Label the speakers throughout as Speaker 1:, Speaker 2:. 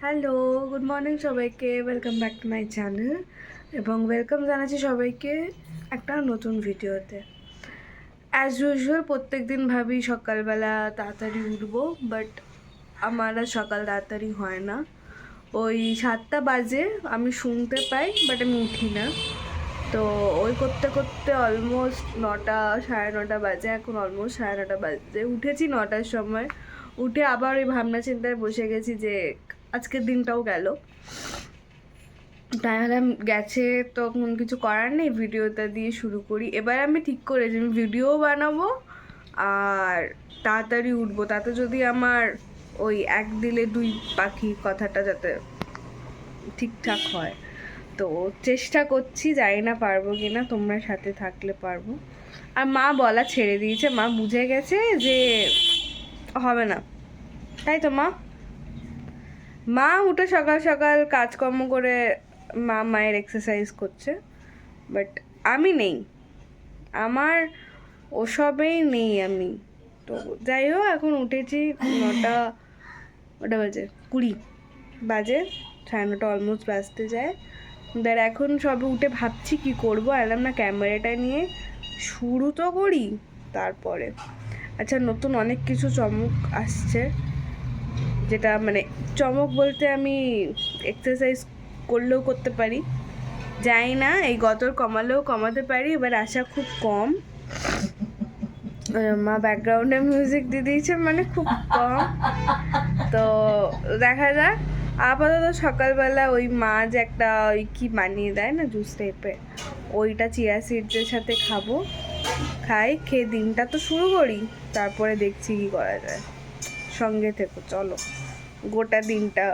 Speaker 1: Hello, good morning সবাইকে। Welcome back to my channel এবং welcome জানাচ্ছি সবাইকে একটা নতুন ভিডিওতে। অ্যাজ ইউজুয়াল প্রত্যেক দিন ভাবি সকালবেলা তাড়াতাড়ি উঠবো, বাট আমার আর সকাল তাড়াতাড়ি হয় না। ওই 7টা বাজে আমি শুনতে পাই, বাট আমি উঠি না। তো ওই করতে করতে অলমোস্ট 9টা 9:30 বাজে। এখন অলমোস্ট 9:30 বাজে। উঠেছি 9টার সময়। উঠে আবার ওই ভাবনা চিন্তায় বসে গেছি যে আজকের দিনটাও গেল, তাহলে গেছে, তখন কিছু করার নেই, ভিডিওটা দিয়ে শুরু করি। এবার আমি ঠিক করেছি আমি ভিডিও বানাবো আর তাড়াতাড়ি উঠবো, তাতে যদি আমার ওই এক দিলে দুই পাখি কথাটা যাতে ঠিকঠাক হয়। তো চেষ্টা করছি, জানি না পারবো কি না, তোমরা সাথে থাকলে পারবো। আর মা বলা ছেড়ে দিয়েছে, মা বুঝে গেছে যে হবে না, তাই তো মা উঠে সকাল সকাল কাজকর্ম করে মায়ের এক্সারসাইজ করছে, বাট আমি নেই, আমার ওসবেই নেই আমি। তো যাই হোক, এখন উঠেছি 9টা বাজে 20 বাজে, 9:30 অলমোস্ট বাজতে যায়। এখন সবে উঠে ভাবছি কি করবো, এলাম না ক্যামেরাটা নিয়ে শুরু তো করি তারপরে। আচ্ছা, নতুন অনেক কিছু চমক আসছে, যেটা মানে চমক বলতে আমি এক্সারসাইজ করলেও করতে পারি, যাই না এই গতর কমালেও কমাতে পারি, এবার আশা খুব কম। মা ব্যাকগ্রাউন্ডে মিউজিক দিয়ে দিয়েছে, মানে খুব কম। তো দেখা যাক। আপাতত সকালবেলা ওই মা যে একটা ওই কি বানিয়ে দেয় না জুস টাইপের, ওইটা চিয়া সিডসের সাথে খেয়ে দিনটা তো শুরু করি, তারপরে দেখছি কি করা যায়। সঙ্গে থেকো, চলো গোটা দিনটা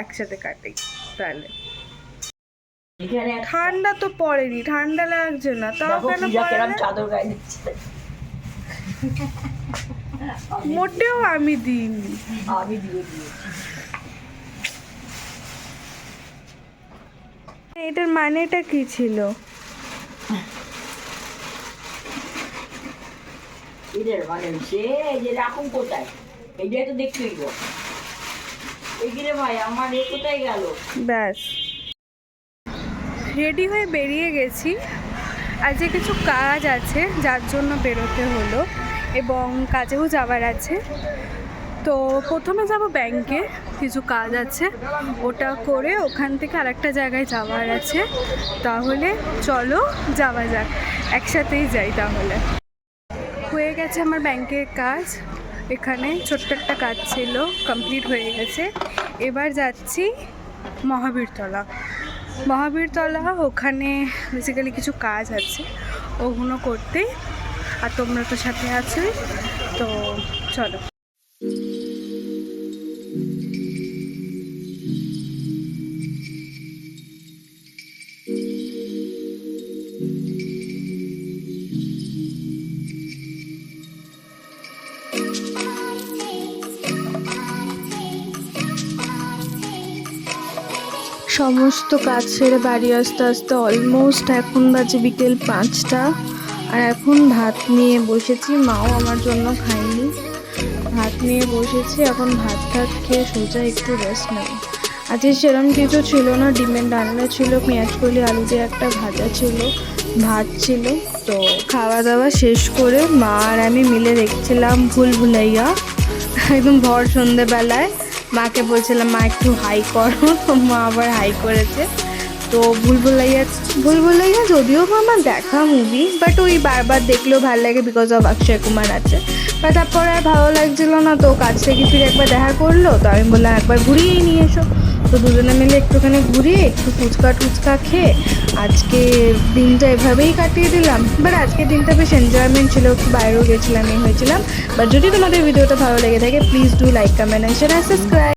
Speaker 1: একসাথে কাটাই তাহলে। ঠান্ডা তো পড়েনি, ঠান্ডা লাগছে না, তাও কেন চাদর গায়ে দিচ্ছে? মোটেও আমি দিইনি, আমি দিয়ে দিয়েছি। এটার মানেটা কি ছিল?
Speaker 2: এটার মানে সে যে রাখুন কোথায়, এইটাই তো দেখতে হইব। এইখানে ভাই আমার এ কোথায় গেল?
Speaker 1: ব্যাস রেডি হয়ে বেরিয়ে গেছি। আজকে কিছু কাজ আছে যার জন্য বেরোতে হলো, এবং কাজেও যাওয়ার আছে। তো প্রথমে যাব ব্যাংকে, কিছু কাজ আছে, ওটা করে ওখান থেকে আরেকটা জায়গায় যাওয়ার আছে। তাহলে চলো যাওয়া যাক, একসাথেই যাই তাহলে। হয়ে গেছে আমার ব্যাংকের কাজ, এখানে ছোট্ট একটা কাজ ছিল, কমপ্লিট হয়ে গেছে। এবার যাচ্ছি মহাবীরতলা। ওখানে বেসিক্যালি কিছু কাজ আছে, ওগুলো করতে। আর তোমরা তো সাথে আছো, তো চলো। সমস্ত কাজ সেরে বাড়ি আসতে আসতে অলমোস্ট এখন বাজে বিকেল 5টা। আর এখন ভাত নিয়ে বসেছি, মাও আমার জন্য খাইনি, ভাত নিয়ে বসেছি। এখন ভাত খেয়ে সোজা একটু রেস্ট নেব। আজকে সেরকম কিছু ছিল না, ডিমের ডালনা ছিল, পেঁয়াজ কলি আলু দিয়ে একটা ভাজা ছিল, ভাত ছিল। তো খাওয়া দাওয়া শেষ করে মা আর আমি মিলে দেখছিলাম ভুল ভুলাইয়া, একদম ভর সন্ধেবেলায়। মাকে বলছিলাম মা একটু হাই করো, তো মা আবার হাই করেছে। তো ভুল ভুলাইয়া যদিও আমার দেখা মুভি, বাট ওই বারবার দেখলেও ভালো লাগে বিকজ অফ অক্ষয় কুমার আছে। বাট তারপর আর ভালো লাগছিল না, তো কাছ থেকে ফিরে একবার দেখা করলো, তো আমি বললাম একবার ঘুরিয়েই নিয়ে এসো। তো দুজনে মিলে একটুখানি ঘুরিয়ে একটু ফুচকা খেয়ে আজকে দিনটা এভাবেই কাটিয়ে দিলাম। বাট আজকের দিনটা বেশ এনজয়মেন্ট ছিল, একটু বাইরেও গেছিলাম, হয়েছিলাম। বাট যদি তোমাদের ভিডিওটা ভালো লেগে থাকে, please do like, comment, share, subscribe.